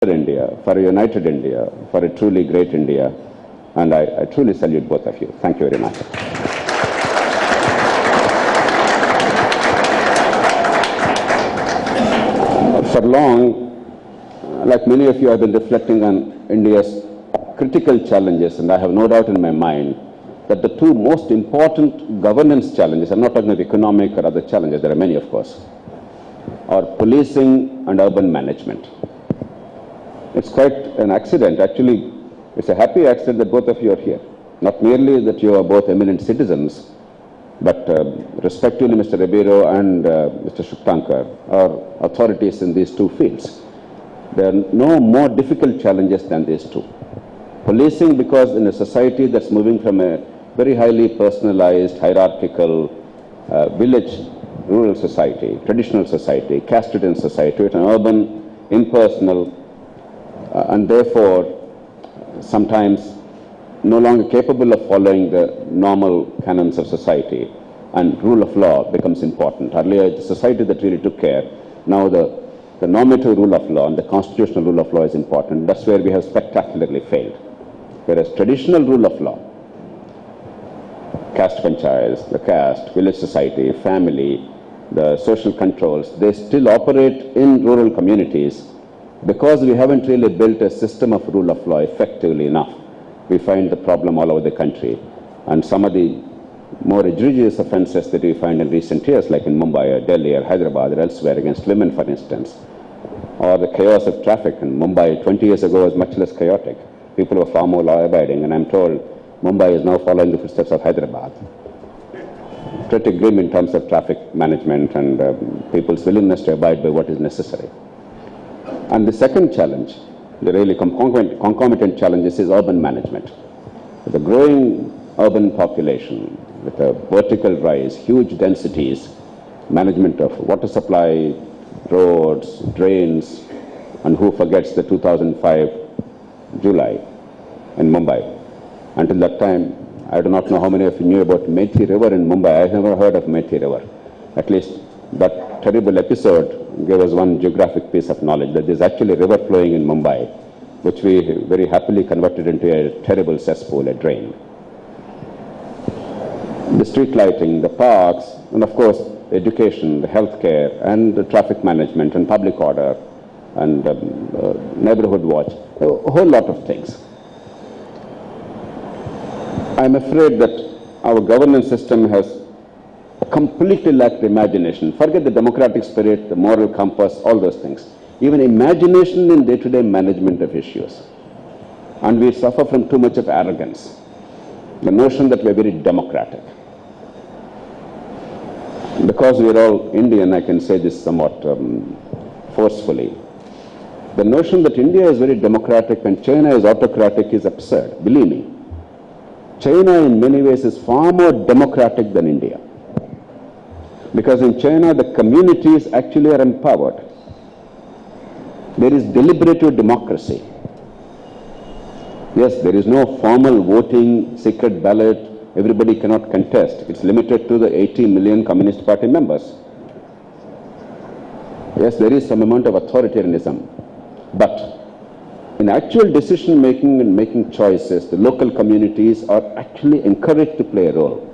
India, for a united India, for a truly great India. And I truly salute both of you. Thank you very much. For long, like many of you, have been reflecting on India's critical challenges, and I have no doubt in my mind that the two most important governance challenges, I'm not talking about economic or other challenges, there are many, of course, are policing and urban management. It's quite an accident. Actually, it's a happy accident that both of you are here. Not merely that you are both eminent citizens, but respectively Mr. Ribeiro and Mr. Shuktankar are authorities in these two fields. There are no more difficult challenges than these two. Policing, because in a society that's moving from a very highly personalized, hierarchical village, rural society, traditional society, caste-ridden society, to an urban, impersonal, and therefore sometimes no longer capable of following the normal canons of society, and rule of law becomes important. Earlier, the society that really took care. Now the normative rule of law and the constitutional rule of law is important. That's where we have spectacularly failed. Whereas traditional rule of law, caste panchayats, the caste, village society, family, the social controls, they still operate in rural communities. Because we haven't really built a system of rule of law effectively enough, we find the problem all over the country. And some of the more egregious offenses that we find in recent years, like in Mumbai or Delhi or Hyderabad or elsewhere against women, for instance, or the chaos of traffic in Mumbai 20 years ago was much less chaotic. People were far more law-abiding, and I'm told Mumbai is now following the footsteps of Hyderabad. Pretty grim in terms of traffic management and people's willingness to abide by what is necessary. And the second challenge, the really concomitant challenges, is urban management. With a growing urban population, with a vertical rise, huge densities, management of water supply, roads, drains, and who forgets the 2005 July in Mumbai. Until that time, I do not know how many of you knew about Methi River in Mumbai. I never heard of Methi River. At least that terrible episode gave us one geographic piece of knowledge, that there's actually a river flowing in Mumbai, which we very happily converted into a terrible cesspool, a drain. The street lighting, the parks, and of course, the education, the healthcare, and the traffic management, and public order, and neighborhood watch, a whole lot of things. I'm afraid that our governance system has completely lacked imagination. Forget the democratic spirit, the moral compass, all those things. Even imagination in day-to-day management of issues. And we suffer from too much of arrogance. The notion that we're very democratic. Because we're all Indian, I can say this somewhat forcefully. The notion that India is very democratic and China is autocratic is absurd. Believe me. China in many ways is far more democratic than India. Because in China, the communities actually are empowered. There is deliberative democracy. Yes, there is no formal voting, secret ballot. Everybody cannot contest. It's limited to the 80 million Communist Party members. Yes, there is some amount of authoritarianism. But in actual decision making and making choices, the local communities are actually encouraged to play a role.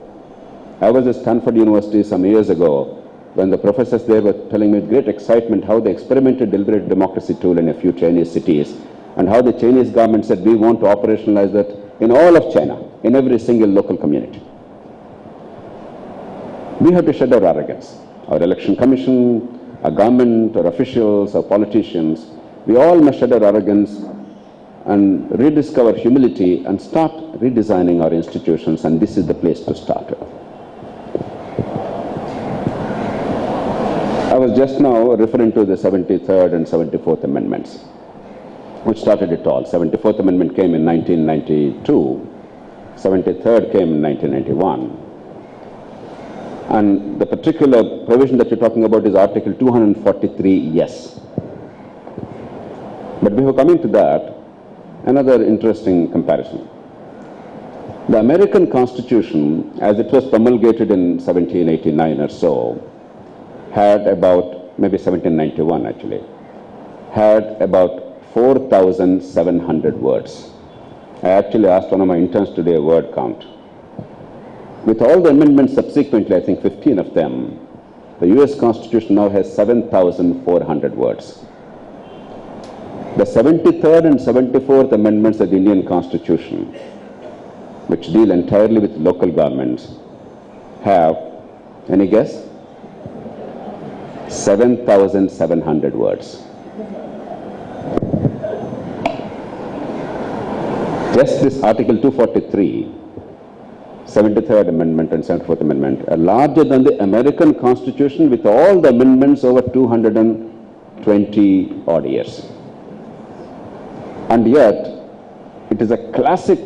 I was at Stanford University some years ago when the professors there were telling me with great excitement how they experimented deliberative democracy tool in a few Chinese cities, and how the Chinese government said we want to operationalize that in all of China, in every single local community. We have to shed our arrogance. Our election commission, our government, our officials, our politicians, we all must shed our arrogance and rediscover humility and start redesigning our institutions, and this is the place to start with. I was just now referring to the 73rd and 74th Amendments, which started it all. 74th Amendment came in 1992, 73rd came in 1991. And the particular provision that you're talking about is Article 243, yes. But before coming to that, another interesting comparison. The American Constitution, as it was promulgated in 1789 or so, had about, maybe 1791 actually, had about 4,700 words. I actually asked one of my interns today a word count. With all the amendments subsequently, I think 15 of them, the US Constitution now has 7,400 words. The 73rd and 74th Amendments of the Indian Constitution, which deal entirely with local governments, have, any guess? 7,700 words. Just this Article 243, 73rd Amendment and 74th Amendment, are larger than the American Constitution with all the amendments over 220 odd years. And yet, it is a classic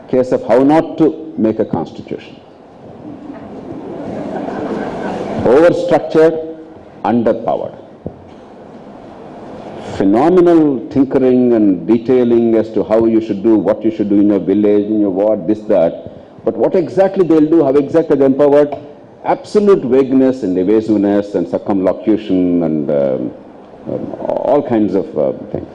case of how not to make a constitution. Overstructured, underpowered. Phenomenal tinkering and detailing as to how you should do, what you should do in your village, in your ward, this, that. But what exactly they'll do, how exactly they're empowered, absolute vagueness and evasiveness and circumlocution and all kinds of things.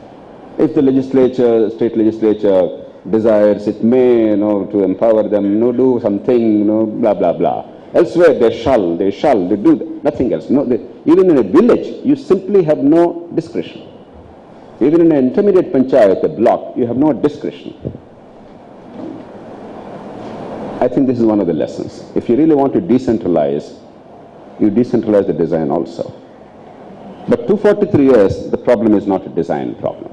If the legislature, state legislature desires, it may, to empower them, do something, blah, blah, blah. Elsewhere, they do nothing else. Even in a village, you simply have no discretion. Even in an intermediate panchayat, a block, you have no discretion. I think this is one of the lessons. If you really want to decentralize, you decentralize the design also. But 243 years, the problem is not a design problem.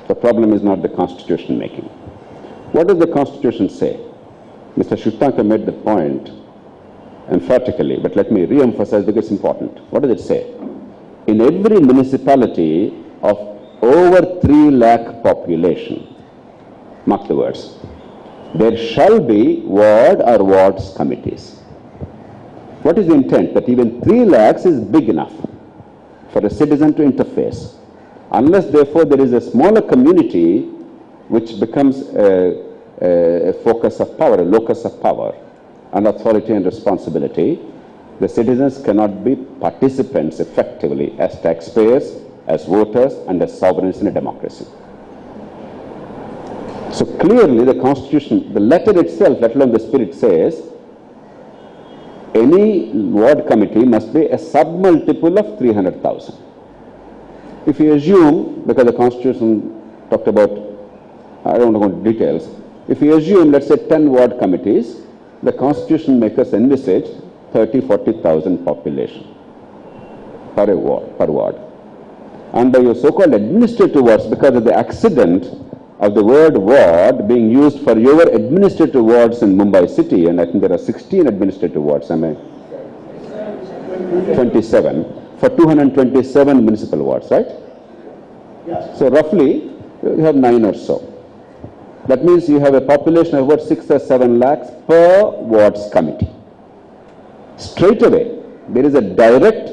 The problem is not the constitution making. What does the constitution say? Mr. Shishtanka made the point emphatically, but let me re-emphasize because it's important. What does it say? In every municipality of over 3 lakh population, mark the words, there shall be ward or wards committees. What is the intent? That even 3 lakhs is big enough for a citizen to interface. Unless, therefore, there is a smaller community which becomes a focus of power, a locus of power and authority and responsibility, the citizens cannot be participants effectively as taxpayers, as voters, and as sovereigns in a democracy. So clearly the Constitution, the letter itself, let alone the spirit, says any ward committee must be a submultiple of 300,000. If you assume, because the Constitution talked about, I don't want to go into details, if you assume, let's say, 10 ward committees, the Constitution makers envisage 30,000-40,000 population per ward. And by your so-called administrative wards, because of the accident of the word ward being used for your administrative wards in Mumbai city, and I think there are 16 administrative wards, 27, for 227 municipal wards, right? Yes. So roughly, you have 9 or so. That means you have a population of about 6 or 7 lakhs per wards committee. Straight away, there is a direct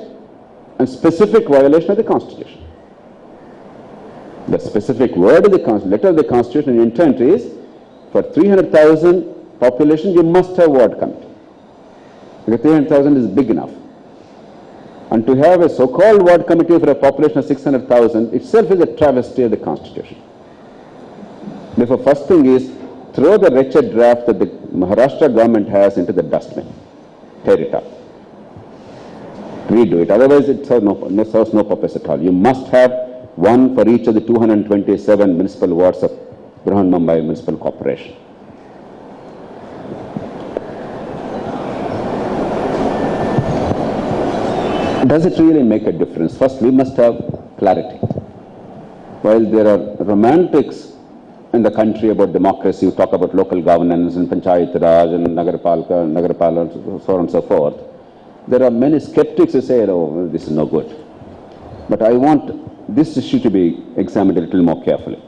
and specific violation of the Constitution. The specific word of the letter of the Constitution and intent is, for 300,000 population, you must have ward committee. Because 300,000 is big enough. And to have a so-called ward committee for a population of 600,000 itself is a travesty of the Constitution. Therefore, first thing is, throw the wretched draft that the Maharashtra government has into the dustbin. Tear it up. Redo it. Otherwise, it serves no purpose at all. You must have one for each of the 227 municipal wards of Brihan Mumbai Municipal Corporation. Does it really make a difference? First, we must have clarity. While there are romantics in the country about democracy, you talk about local governance and Panchayat Raj and Nagarpala, so on and so forth, there are many skeptics who say, oh, this is no good. But I want this issue to be examined a little more carefully.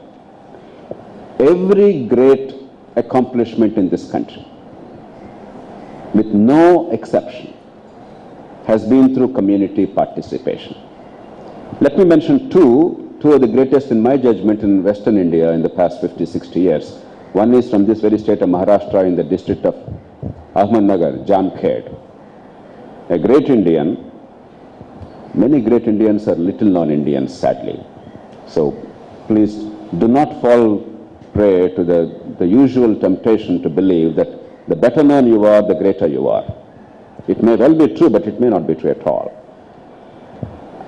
Every great accomplishment in this country, with no exception, has been through community participation. Let me mention two of the greatest in my judgment in Western India in the past 50-60 years. One is from this very state of Maharashtra in the district of Ahmednagar, Jamkhed. A great Indian. Many great Indians are little known Indians, sadly. So Please do not fall prey to the usual temptation to believe that the better known you are, the greater you are. It may well be true, but it may not be true at all.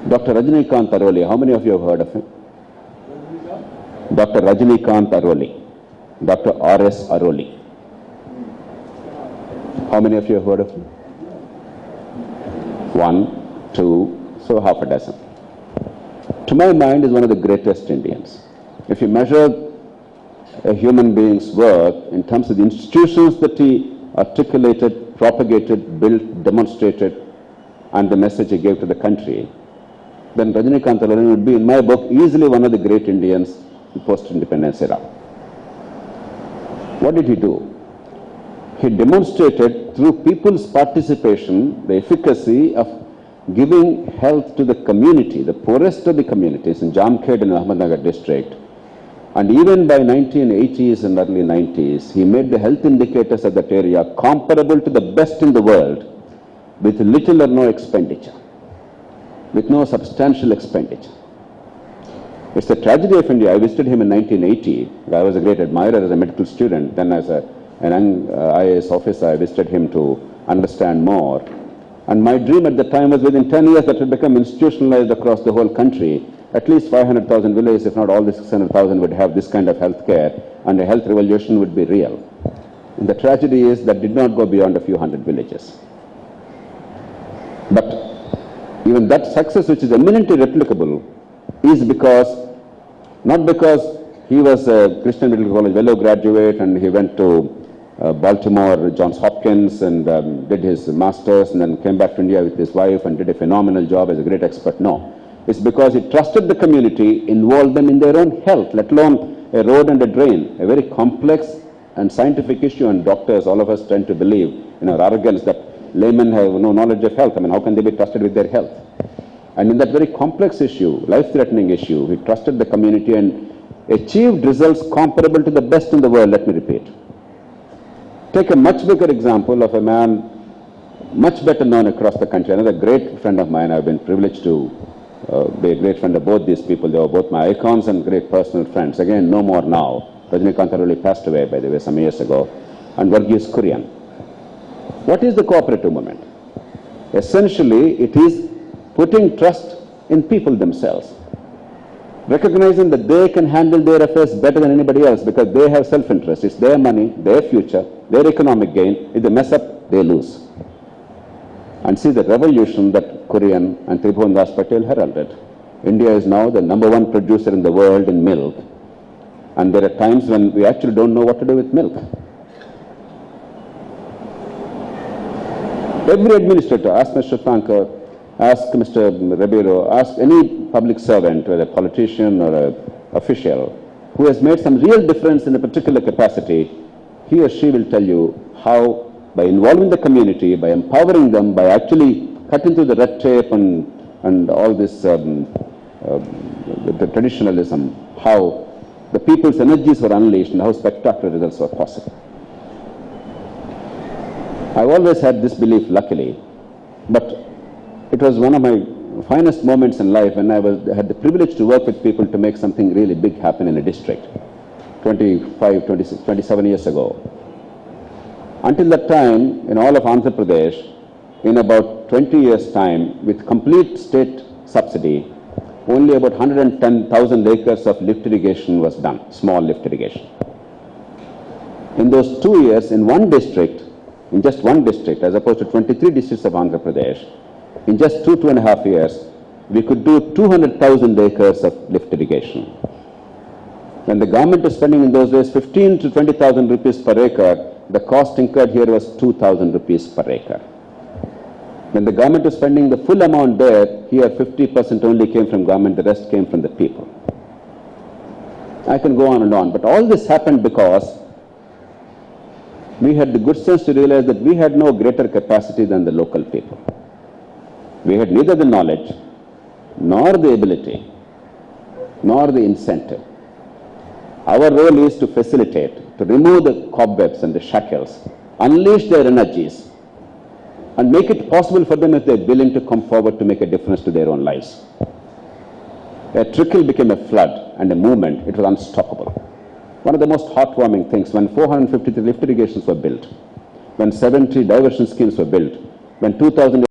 Dr. Rajinikanth Aroli, how many of you have heard of him? Dr. Rajinikanth Aroli, Dr. R.S. Aroli. How many of you have heard of him? 1, 2, so half a dozen. To my mind, is one of the greatest Indians. If you measure a human being's worth in terms of the institutions that he articulated, propagated, built, demonstrated, and the message he gave to the country, then Rajinikanth Aroli would be, in my book, easily one of the great Indians in post-independence era. What did he do? He demonstrated through people's participation the efficacy of giving health to the community, the poorest of the communities in Jamkhed and Ahmednagar district. And even by 1980s and early 90s, he made the health indicators of that area comparable to the best in the world with little or no expenditure, with no substantial expenditure. It's the tragedy of India. I visited him in 1980. I was a great admirer as a medical student. Then as an young IAS officer, I visited him to understand more. And my dream at the time was within 10 years that it would become institutionalized across the whole country. At least 500,000 villages, if not all the 600,000, would have this kind of health care, and a health revolution would be real. And the tragedy is that did not go beyond a few hundred villages. But even that success, which is eminently replicable, is because, not because he was a Christian Medical College fellow graduate and he went to Baltimore, Johns Hopkins, and did his master's, and then came back to India with his wife and did a phenomenal job as a great expert. No. It's because he trusted the community, involved them in their own health, let alone a road and a drain, a very complex and scientific issue. And doctors, all of us tend to believe in our arrogance that laymen have no knowledge of health. I mean, how can they be trusted with their health? And in that very complex issue, life-threatening issue, he trusted the community and achieved results comparable to the best in the world, let me repeat. Take a much bigger example of a man much better known across the country. Another great friend of mine. I've been privileged to be a great friend of both these people. They were both my icons and great personal friends. Again, no more now. Rajinikanth Aroli passed away, by the way, some years ago. And Varghese Kurian. What is the cooperative movement? Essentially, it is putting trust in people themselves, recognizing that they can handle their affairs better than anybody else because they have self-interest. It's their money, their future, their economic gain. If they mess up, they lose. And see the revolution that Kurian and Tribhuvan Das Patel heralded. India is now the #1 producer in the world in milk. And there are times when we actually don't know what to do with milk. Every administrator, ask Mr. Thankar, ask Mr. Ribeiro, ask any public servant, whether a politician or an official, who has made some real difference in a particular capacity, he or she will tell you how, by involving the community, by empowering them, by actually cutting through the red tape and all this the traditionalism, how the people's energies were unleashed and how spectacular results were possible. I've always had this belief, luckily, but it was one of my finest moments in life when I had the privilege to work with people to make something really big happen in a district 25, 26, 27 years ago. Until that time, in all of Andhra Pradesh, in about 20 years' time, with complete state subsidy, only about 110,000 acres of lift irrigation was done, small lift irrigation. In those 2 years, in one district, in just one district, as opposed to 23 districts of Andhra Pradesh, in just 2.5 years, we could do 200,000 acres of lift irrigation. When the government was spending in those days 15 to 20,000 rupees per acre, the cost incurred here was 2,000 rupees per acre. When the government was spending the full amount there, here 50% only came from government, the rest came from the people. I can go on, but all this happened because we had the good sense to realize that we had no greater capacity than the local people. We had neither the knowledge, nor the ability, nor the incentive. Our role is to facilitate, to remove the cobwebs and the shackles, unleash their energies, and make it possible for them if they're willing to come forward to make a difference to their own lives. A trickle became a flood. and a movement, it was unstoppable. One of the most heartwarming things, when 453 lift irrigations were built, when 70 diversion schemes were built, when 2,000